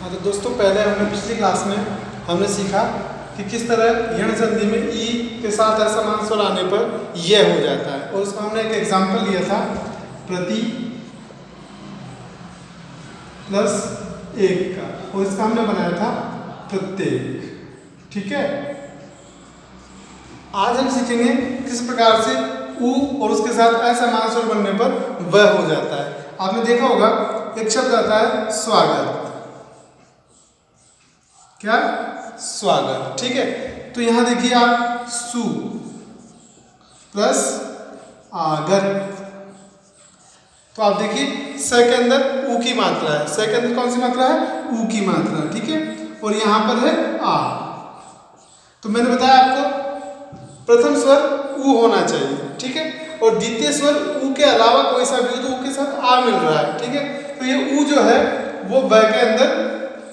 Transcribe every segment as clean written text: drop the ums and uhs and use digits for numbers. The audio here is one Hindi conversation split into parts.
हाँ तो दोस्तों, पहले हमने पिछली क्लास में हमने सीखा कि किस तरह यण संधि में ई के साथ असमान स्वर आने पर यह हो जाता है, और उसका हमने एक एग्जाम्पल लिया था प्रति प्लस एक का, और इसका हमने बनाया था प्रत्येक। ठीक है, आज हम सीखेंगे किस प्रकार से उ और उसके साथ असमान स्वर बनने पर वह हो जाता है। आपने देखा होगा एक शब्द आता है स्वागत। क्या? स्वागत। ठीक है, तो यहां देखिए आप सु प्लस आगत, तो आप देखिए स के अंदर उ की मात्रा है, स के अंदर कौन सी मात्रा है? उ की मात्रा। ठीक है, और यहां पर है आ। तो मैंने बताया आपको प्रथम स्वर उ होना चाहिए। ठीक है, और द्वितीय स्वर उ के अलावा कोई सा भी हो तो उ के साथ आ मिल रहा है। ठीक है, तो ये उ जो है वो व के अंदर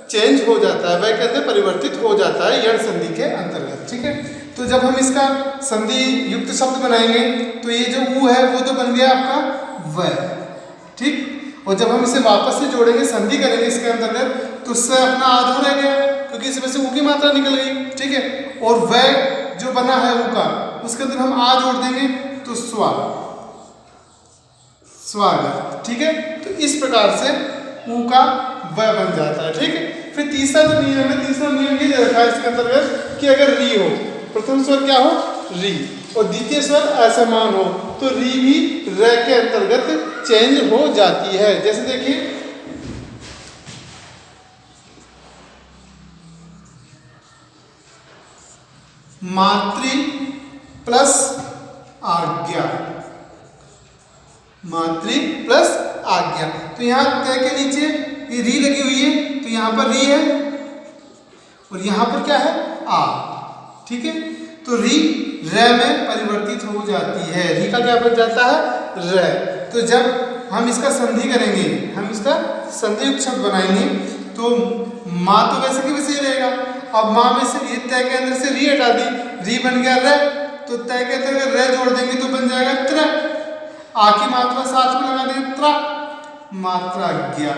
चेंज हो जाता है, व के अंदर परिवर्तित हो जाता है यण संधि के अंतर्गत। ठीक है, तो जब हम इसका संधि युक्त शब्द बनाएंगे तो ये जो उ है वो तो बन गया आपका व। ठीक, और जब हम इसे वापस से जोड़ेंगे, संधि करेंगे इसके अंतर्गत, तो स अपना आधा रह गया क्योंकि इसमें से उ की मात्रा निकल गई। ठीक है, और व जो बना है उ का, उसके अंदर हम आ जोड़ देंगे तो स्वागत। ठीक है, तो इस प्रकार से उ का व बन जाता है। ठीक है, फिर तीसरा जो नियम है, तीसरा नियम ये रखा है इसके अंतर्गत कि अगर री हो, प्रथम स्वर क्या हो? री, और द्वितीय स्वर असमान हो तो री भी र के अंतर्गत चेंज हो जाती है। जैसे देखिए मातृ प्लस आज्ञा, मातृ प्लस आज्ञा, तो यहां त के नीचे ये री लगी हुई है, तो यहां पर री है और यहां पर क्या है? आ। ठीक है, तो री र में परिवर्तित हो जाती है, री का क्या बन जाता है? र। तो जब हम इसका संधि करेंगे, हम इसका संधि युक्त शब्द बनाएंगे, तो माँ तो वैसे की वैसे ही रहेगा। अब माँ में से ये तय के अंदर से री हटा दी, री बन गया र, तो तय के अंदर र जोड़ देंगे तो बन जाएगा त्र। आ की मात्रा साथ में लगा देंगे त्र, मात्रा ज्ञा।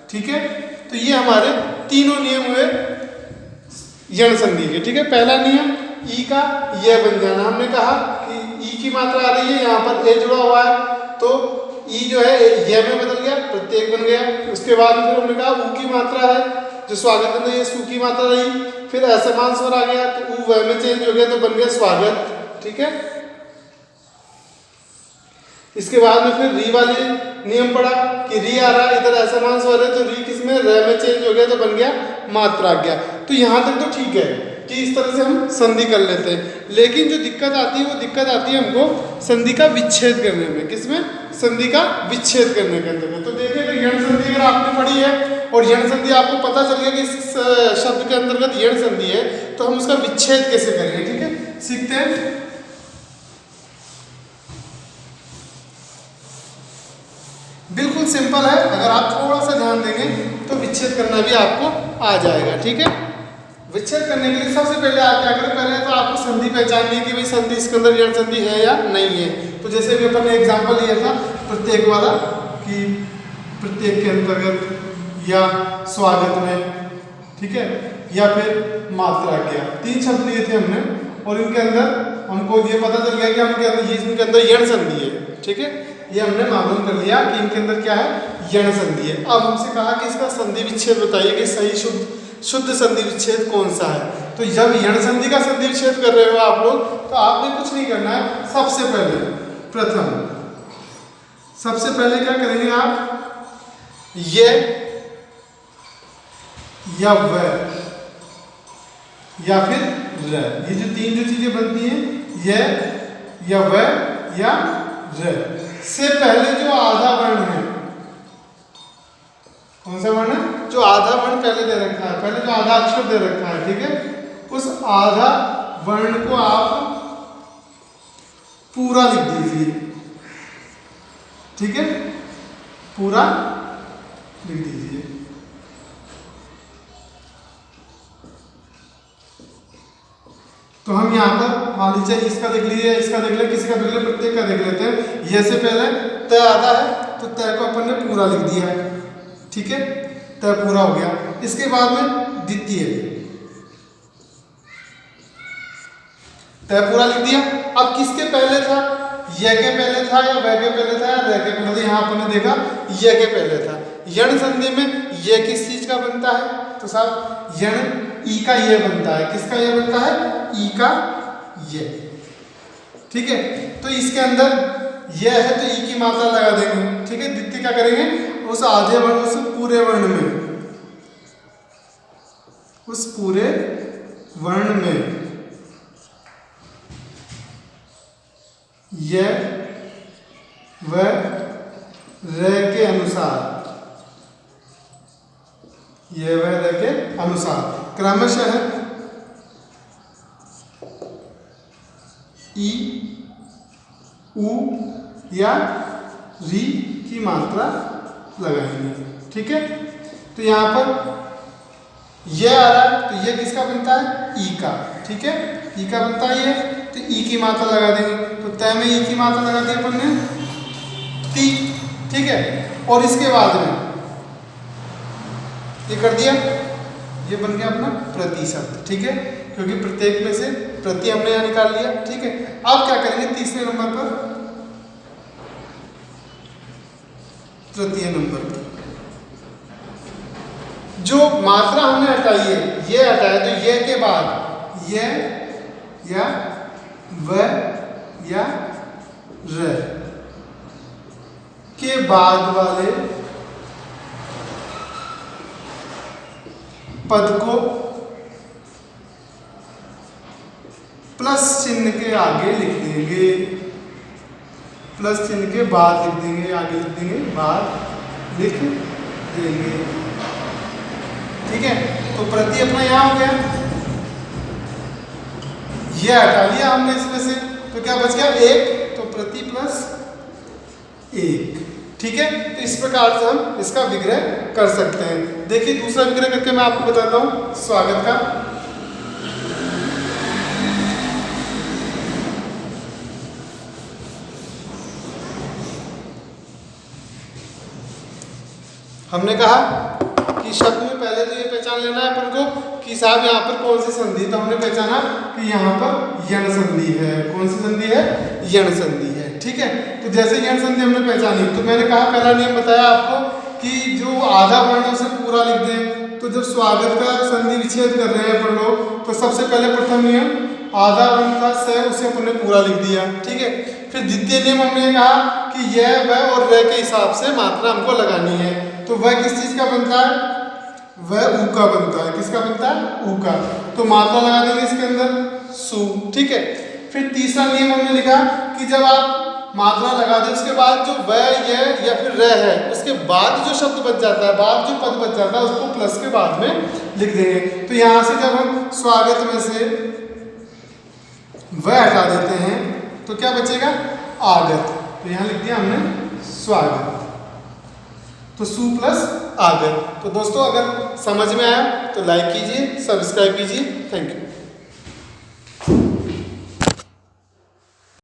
ठीक है, तो ये हमारे तीनों नियम हुए यण संधि के। ठीक है, पहला नियम ई का ये बन जाना, हमने कहा कि ई की मात्रा आ रही है, यहाँ पर ए जुड़ा हुआ है तो ई जो है ये में बदल गया, प्रत्येक बन गया। उसके बाद फिर हमने कहा उ की मात्रा है जो स्वागत में, ये सु की मात्रा रही, फिर असमान स्वर आ गया तो उ व में चेंज हो गया तो बन गया स्वागत। ठीक है, इसके बाद में फिर री वाले नियम पड़ा कि री आ रहा है, इधर असमान स्वर है तो री किसमें? र में चेंज हो गया तो बन गया मात्रा गया। तो यहां तक तो ठीक है कि इस तरह से हम संधि कर लेते हैं, लेकिन जो दिक्कत आती है वो दिक्कत आती है हमको संधि का विच्छेद करने में। किसमें? संधि का विच्छेद करने के अंदर। तो देखिए अगर यण संधि अगर आपने पढ़ी है और यण संधि आपको पता चल गया कि इस शब्द के अंतर्गत यण संधि है, तो हम उसका विच्छेद कैसे करेंगे। ठीक है, सीखते हैं। बिल्कुल सिंपल है, अगर आप थोड़ा सा ध्यान देंगे तो विच्छेद करना भी आपको आ जाएगा। ठीक है, विच्छेद करने के लिए सबसे पहले आप क्या करें? पहले तो आपको संधि पहचाननी है कि भाई संधि इसके अंदर यण संधि है या नहीं है। तो जैसे भी अपन ने एग्जांपल लिया था प्रत्येक वाला कि प्रत्येक के अंतर्गत या स्वागत में, ठीक है, या फिर मात्रा क्या, तीन शब्द लिए थे हमने, और इनके अंदर हमको ये पता चल गया कि इनके अंदर यण संधि है। ठीक है, ये हमने मालूम कर लिया कि इनके अंदर क्या है? यण संधि है। अब हमसे कहा कि इसका संधि विच्छेद बताइए कि सही शुद्ध संधि विच्छेद कौन सा है। तो जब यण संधि का संधि विच्छेद कर रहे हो आप लोग, तो आपने कुछ नहीं करना है। सबसे पहले क्या करेंगे आप? ये या व या फिर र, ये जो तीन जो चीजें बनती हैं, ये या व या र, से पहले जो आधा वर्ण है, कौन सा वर्ण है? जो आधा वर्ण पहले दे रखा है, पहले जो आधा अक्षर दे रखा है, ठीक है, उस आधा वर्ण को आप पूरा लिख दीजिए। ठीक है, पूरा लिख दीजिए। तो हम यहाँ पर मान लीजिए इसका देख लीजिए, इसका देख ले, किसी का देख ले, प्रत्येक का देख लेते हैं। ये से पहले त आधा है तो त को अपन ने पूरा लिख दिया है। ठीक है, त पूरा हो गया। इसके बाद में द्वितीय तय पूरा लिख दिया। अब किसके पहले था, य के पहले था या व के पहले था या र के पहले था, यहाँ अपन ने देखा य के पहले था। यण संधि में ये किस चीज का बनता है, तो साहब यण ई का ये बनता है। किसका ये बनता है, ई का ये, ठीक है। तो इसके अंदर यह है तो ई की मात्रा लगा देंगे, ठीक है। द्वितीय क्या करेंगे, उस आधे वर्ण, उस पूरे वर्ण में, उस पूरे वर्ण में य व र के अनुसार, य व र के अनुसार क्रमशः ई उ या री की मात्रा लगाएंगे, ठीक है। तो यहाँ पर ये आ रहा है तो ये किसका बनता है, ई का, ठीक है। ई का बनता है ये, तो ई की मात्रा लगा देंगे। तो तय में ई की मात्रा लगा दी अपन ने ती, ठीक है। और इसके बाद में ये कर दिया, ये बन गया अपना प्रतिशत, ठीक है, क्योंकि प्रत्येक में से प्रति हमने यहाँ निकाल लिया, ठीक है। अब क्या करेंगे, तीसरे नंबर पर, तृतीय नंबर पर जो मात्रा हमने हटाई है, ये हटाया, तो ये के बाद ये या व या र के बाद वाले पद को प्लस चिन्ह के आगे लिख देंगे, प्लस चिन्ह के बाद लिख देंगे, आगे लिख देंगे, बाद लिख देंगे, ठीक है। तो प्रति अपना यहाँ हो गया, ये हटा लिया हमने इसमें से, तो क्या बच गया एक, तो प्रति प्लस एक, ठीक है। तो इस प्रकार से हम इसका विग्रह कर सकते हैं। देखिए दूसरा विग्रह करके मैं आपको बताता हूँ स्वागत का। हमने कहा कि शब्द में पहले तो ये पहचान लेना है अपन को कि साहब यहाँ पर कौन सी संधि, तो हमने पहचाना कि यहाँ पर यण संधि है। कौन सी संधि है, यण संधि है, ठीक है। तो जैसे यण संधि हमने पहचानी, तो मैंने कहा पहला नियम बताया आपको कि जो आधा वर्ण है उसे पूरा लिख दें। तो जब स्वागत का संधि विच्छेद कर रहे हैं अपन लोग, तो सबसे पहले प्रथम नियम आधा वर्ण था स, उसे अपन ने पूरा लिख दिया, ठीक है। फिर द्वितीय नियम हमने कहा कि यह व और र के हिसाब से मात्रा हमको लगानी है। तो वह किस चीज का बनता है, वह ऊ का बनता है। किसका बनता है, ऊ का। तो मात्रा लगा देंगे इसके अंदर सु, ठीक है। फिर तीसरा नियम हमने लिखा कि जब आप मात्रा लगा दें उसके बाद जो वह यह या फिर र है उसके बाद जो शब्द बच जाता है, बाद जो पद बच जाता है उसको प्लस के बाद में लिख देंगे। तो यहाँ से जब हम स्वागत में से वह हटा देते हैं तो क्या बचेगा, आगत। तो यहाँ लिख दिया हमने स्वागत, तो सु प्लस आगत। तो दोस्तों अगर समझ में आया तो लाइक कीजिए, सब्सक्राइब कीजिए। Thank you.